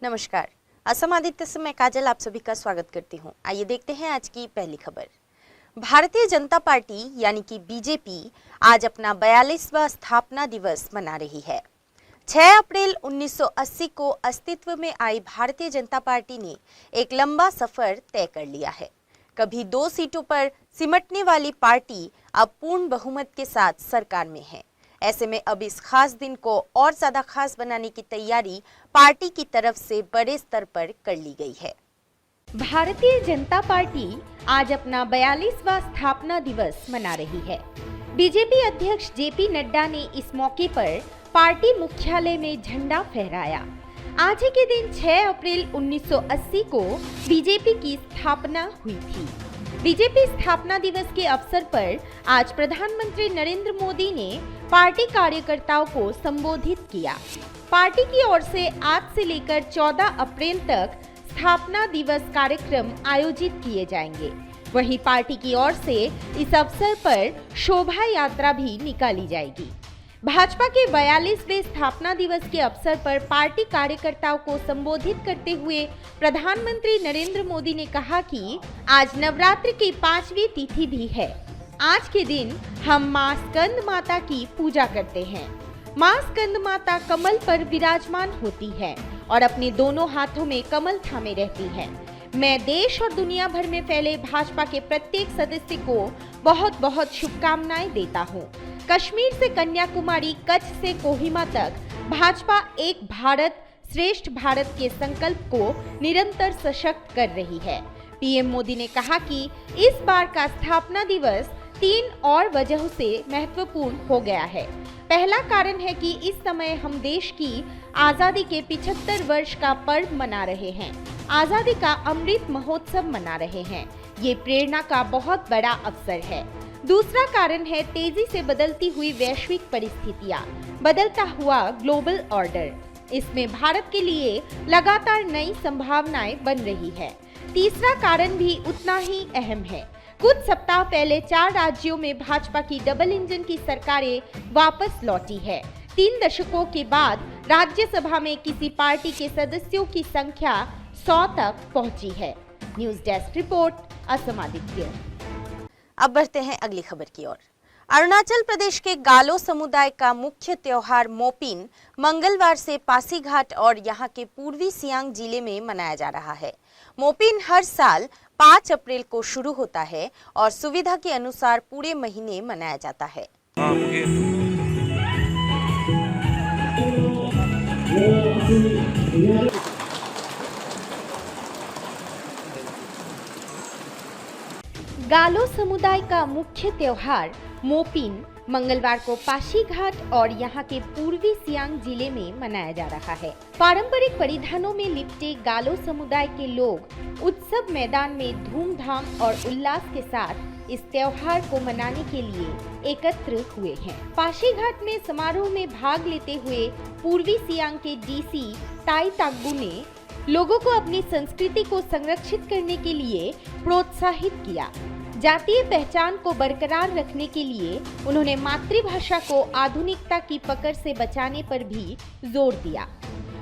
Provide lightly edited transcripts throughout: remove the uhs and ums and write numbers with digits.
नमस्कार। असम आदित्य से मैं काजल आप सभी का स्वागत करती हूं। आइए देखते हैं आज की पहली खबर। भारतीय जनता पार्टी यानी कि बीजेपी आज अपना 42वां स्थापना दिवस मना रही है। 6 अप्रैल 1980 को अस्तित्व में आई भारतीय जनता पार्टी ने एक लंबा सफर तय कर लिया है। कभी 2 सीटों पर सिमटने वाली पार्टी अब पूर्ण बहुमत के साथ सरकार में है। ऐसे में अब इस खास दिन को और ज्यादा खास बनाने की तैयारी पार्टी की तरफ से बड़े स्तर पर कर ली गई है। भारतीय जनता पार्टी आज अपना 42वां स्थापना दिवस मना रही है। बीजेपी अध्यक्ष जेपी नड्डा ने इस मौके पर पार्टी मुख्यालय में झंडा फहराया। आज ही के दिन 6 अप्रैल 1980 को बीजेपी की स्थापना हुई थी। बीजेपी स्थापना दिवस के अवसर पर आज प्रधानमंत्री नरेंद्र मोदी ने पार्टी कार्यकर्ताओं को संबोधित किया। पार्टी की ओर से आज से लेकर 14 अप्रैल तक स्थापना दिवस कार्यक्रम आयोजित किए जाएंगे। वहीं पार्टी की ओर से इस अवसर पर शोभा यात्रा भी निकाली जाएगी। भाजपा के 42वें स्थापना दिवस के अवसर पर पार्टी कार्यकर्ताओं को संबोधित करते हुए प्रधानमंत्री नरेंद्र मोदी ने कहा कि आज नवरात्रि की 5वीं तिथि भी है। आज के दिन हम मां स्कंद माता की पूजा करते हैं। मां स्कंद माता कमल पर विराजमान होती है और अपने दोनों हाथों में कमल थामे रहती है। मैं देश और दुनिया भर में फैले भाजपा के प्रत्येक सदस्य को बहुत बहुत शुभकामनाएं देता हूँ। कश्मीर से कन्याकुमारी, कच्छ से कोहिमा तक भाजपा एक भारत श्रेष्ठ भारत के संकल्प को निरंतर सशक्त कर रही है। पीएम मोदी ने कहा कि इस बार का स्थापना दिवस 3 और वजहों से महत्वपूर्ण हो गया है। पहला कारण है कि इस समय हम देश की आजादी के 75 वर्ष का पर्व मना रहे हैं। आजादी का अमृत महोत्सव मना रहे हैं। ये प्रेरणा का बहुत बड़ा अवसर है। दूसरा कारण है तेजी से बदलती हुई वैश्विक परिस्थितियां, बदलता हुआ ग्लोबल ऑर्डर। इसमें भारत के लिए लगातार नई संभावनाएं बन रही है। तीसरा कारण भी उतना ही अहम है। कुछ सप्ताह पहले 4 राज्यों में भाजपा की डबल इंजन की सरकारें वापस लौटी है। 3 दशकों के बाद राज्यसभा में किसी पार्टी के सदस्यों की संख्या 100 तक पहुंची है। News desk report, Assam Aditya. अब बढ़ते हैं अगली खबर की ओर। अरुणाचल प्रदेश के गालो समुदाय का मुख्य त्योहार मोपिन मंगलवार से पासीघाट और यहां के पूर्वी सियांग जिले में मनाया जा रहा है। मोपिन हर साल 5 अप्रैल को शुरू होता है और सुविधा के अनुसार पूरे महीने मनाया जाता है। गालो समुदाय का मुख्य त्योहार मोपिन मंगलवार को पासीघाट और यहाँ के पूर्वी सियांग जिले में मनाया जा रहा है। पारंपरिक परिधानों में लिपटे गालो समुदाय के लोग उत्सव मैदान में धूमधाम और उल्लास के साथ इस त्योहार को मनाने के लिए एकत्र हुए हैं। पासीघाट में समारोह में भाग लेते हुए पूर्वी सियांग के डीसी ताई तागबू ने लोगों को अपनी संस्कृति को संरक्षित करने के लिए प्रोत्साहित किया। जातीय पहचान को बरकरार रखने के लिए उन्होंने मातृभाषा को आधुनिकता की पकड़ से बचाने पर भी जोर दिया।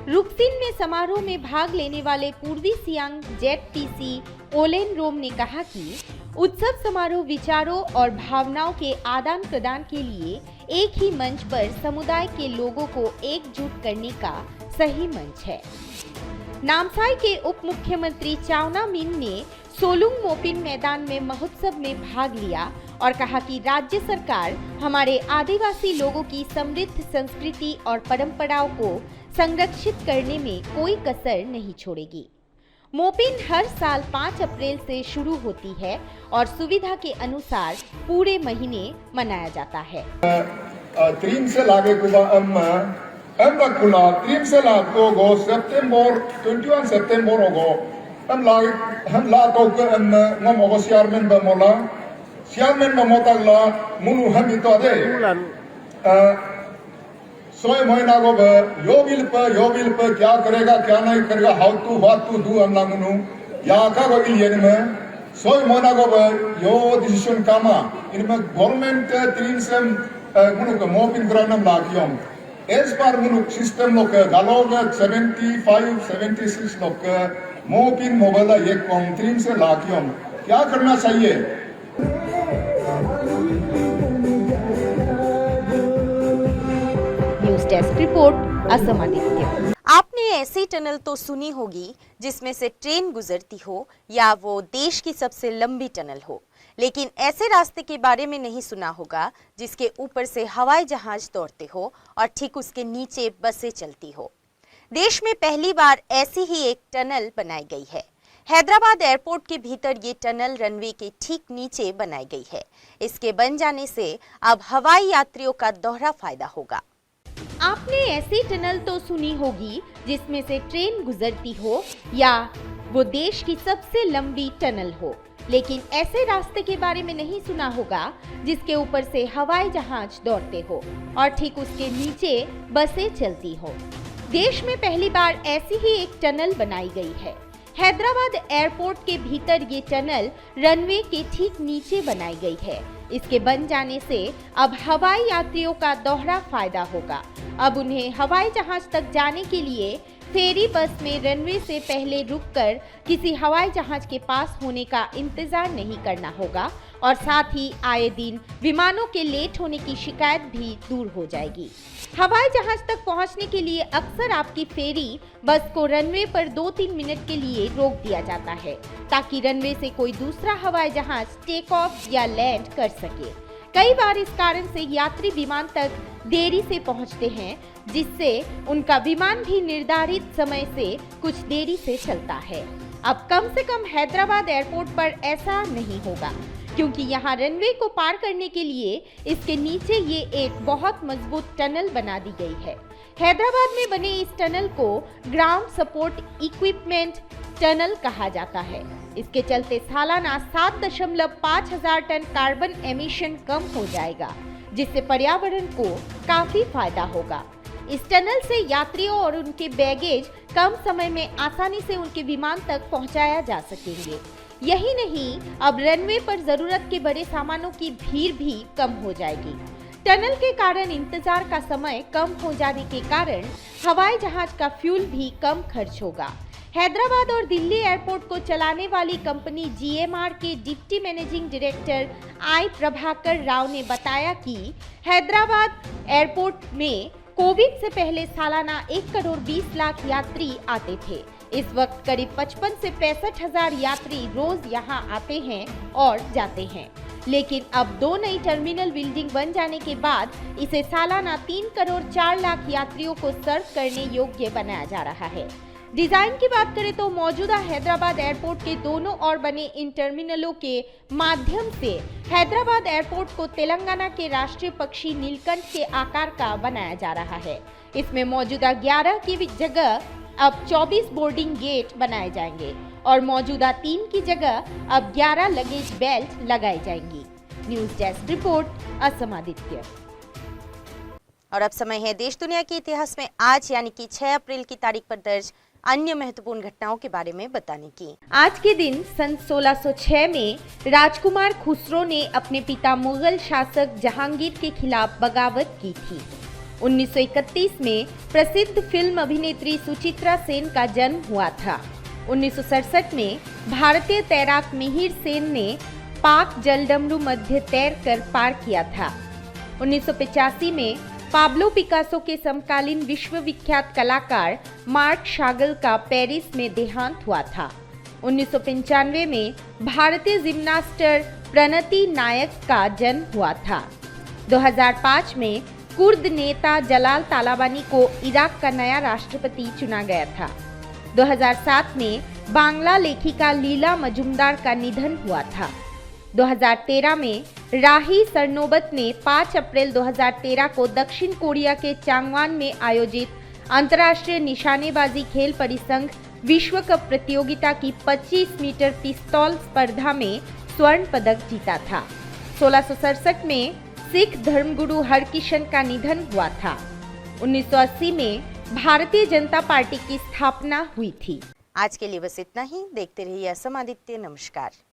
रुकसिन में समारोह में भाग लेने वाले पूर्वी सियांग जेड-टीसी ओलेन रोम ने कहा कि उत्सव समारोह विचारों और भावनाओं के आदान प्रदान के लिए एक ही मंच पर समुदाय के लोगों को एकजुट करने का सही मंच है। नामसाई के उप मुख्यमंत्री चावना मिन ने सोलुंग मोपिन मैदान में महोत्सव में भाग लिया और कहा कि राज्य सरकार हमारे आदिवासी लोगों की समृद्ध संस्कृति और परंपराओं को संरक्षित करने में कोई कसर नहीं छोड़ेगी। मोपिन हर साल 5 अप्रैल से शुरू होती है और सुविधा के अनुसार पूरे महीने मनाया जाता है। हम ला तो ngom ogo siarmen ba motak la munu ham ito de सोए महीना को योगिल पर क्या करेगा क्या नहीं करेगा how to what to do हम मुनु या का को इलियन में सोए महीना को यो डिसीजन कामा इनमें गवर्नमेंट तीन से मुनु को मोपिन ग्रानम लाकियों एज पर मुलुक सिस्टम लोक गालोग 75-76 लोक मोपिन मोबाइल ये कॉन्ट्रीम से लाकियों क्या करना चाहिए? News desk report Assam Aditya. आपने ऐसी टनल तो सुनी होगी जिसमें से ट्रेन गुजरती हो या वो देश की सबसे लंबी टनल हो, लेकिन ऐसे रास्ते के बारे में नहीं सुना होगा जिसके ऊपर से हवाई जहाज दौड़ते हो और ठीक उसके नीचे बसें चलती हो। देश में पहली बार ऐसी ही एक टनल बनाई गई है। हैदराबाद एयरपोर्ट के भीतर ये टनल रनवे के ठीक नीचे बनाई गई है। इसके बन जाने से अब हवाई यात्रियों का दोहरा फायदा होगा। आपने ऐसी टनल तो सुनी होगी जिसमें से ट्रेन गुजरती हो या वो देश की सबसे लंबी टनल हो, लेकिन ऐसे रास्ते के बारे में नहीं सुना होगा जिसके ऊपर से हवाई जहाज दौड़ते हो और ठीक उसके नीचे बसें चलती हो। देश में पहली बार ऐसी ही एक टनल बनाई गई है। हैदराबाद एयरपोर्ट के भीतर ये टनल रनवे के ठीक नीचे बनाई गई है। इसके बन जाने से अब हवाई यात्रियों का दोहरा फायदा होगा। अब उन्हें हवाई जहाज तक जाने के लिए फेरी बस में रनवे से पहले रुककर किसी हवाई जहाज के पास होने का इंतजार नहीं करना होगा और साथ ही आए दिन विमानों के लेट होने की शिकायत भी दूर हो जाएगी। हवाई जहाज तक पहुंचने के लिए अक्सर आपकी फेरी बस को रनवे पर 2-3 मिनट के लिए रोक दिया जाता है ताकि रनवे से कोई दूसरा हवाई जहाज टेक ऑफ या लैंड कर सके। कई बार इस कारण से यात्री विमान तक देरी से पहुंचते हैं, जिससे उनका विमान भी निर्धारित समय से कुछ देरी से चलता है। अब कम से कम हैदराबाद एयरपोर्ट पर ऐसा नहीं होगा, क्योंकि यहाँ रनवे को पार करने के लिए इसके नीचे ये एक बहुत मजबूत टनल बना दी गई है। हैदराबाद में बने इस टनल को ग्राउंड सपोर्ट इक्विपमेंट टनल कहा जाता है। इसके चलते सालाना 7.5 हजार टन कार्बन एमिशन कम हो जाएगा, जिससे पर्यावरण को काफी फायदा होगा। इस टनल से यात्रियों और उनके बैगेज कम समय में आसानी से उनके विमान तक पहुंचाया जा सकेंगे। यही नहीं, अब रनवे पर जरूरत के बड़े सामानों की भीड़ भी कम हो जाएगी। टनल के कारण इंतजार का समय कम हो जाने के कारण हवाई जहाज का फ्यूल भी कम खर्च होगा। हैदराबाद और दिल्ली एयरपोर्ट को चलाने वाली कंपनी GMR के deputy managing director I Prabhakar Rao ने बताया कि हैदराबाद एयरपोर्ट में कोविड से पहले सालाना 1 करोड़ 20 लाख यात्री आते थे। इस वक्त करीब 55 से 65 हजार यात्री रोज यहां आते हैं और जाते हैं, लेकिन अब 2 नई टर्मिनल बिल्डिंग बन जाने के बाद इसे सालाना 3 करोड़ 4 लाख यात्रियों को सर्व करने योग्य बनाया जा रहा है। डिजाइन की बात करें तो मौजूदा हैदराबाद एयरपोर्ट के दोनों ओर बने इन टर्मिनलों के माध्यम से हैदराबाद एयरपोर्ट को तेलंगाना के राष्ट्रीय पक्षी नीलकंठ के आकार का बनाया जा रहा है। इसमें मौजूदा 11 की जगह अब 24 बोर्डिंग गेट बनाए जाएंगे और मौजूदा 3 की जगह अब 11 लगेज बेल्ट लगाई जाएंगी। News desk report Assam Aditya. और अब समय है देश दुनिया के इतिहास में आज यानी कि 6 अप्रैल की तारीख पर दर्ज अन्य महत्वपूर्ण घटनाओं के बारे में बताने की। आज के दिन सन 1606 में राजकुमार खुसरो ने अपने पिता मुगल शासक जहांगीर के खिलाफ बगावत की थी। 1931 में प्रसिद्ध फिल्म अभिनेत्री सुचित्रा सेन का जन्म हुआ था। 1967 में भारतीय तैराक मिहिर सेन ने पाक जलडमरू मध्य तैरकर पार किया था। 1985 में पाब्लो पिकासो के समकालीन विश्वविख्यात कलाकार मार्क शागल का पेरिस में देहांत हुआ था। 1995 में भारतीय जिम्नास्टर प्रणति नायक का जन्म हुआ था। 2005 में कुर्द नेता जलाल तालाबानी को इराक का नया राष्ट्रपति चुना गया था। 2007 में बांग्ला लेखिका लीला मजुमदार का निधन हुआ था। 2013 में राही सरनोबत ने 5 अप्रैल 2013 को दक्षिण कोरिया के चांगवान में आयोजित अंतर्राष्ट्रीय निशानेबाजी खेल परिसंघ विश्व कप प्रतियोगिता की 25 मीटर पिस्तौल स्पर्धा में स्वर्ण पदक जीता था। 1667 में सिख धर्मगुरु हरकिशन का निधन हुआ था। 1980 में भारतीय जनता पार्टी की स्थापना हुई थी। आज के लिए बस इतना ही। देखते रहिए असम आदित्य। नमस्कार।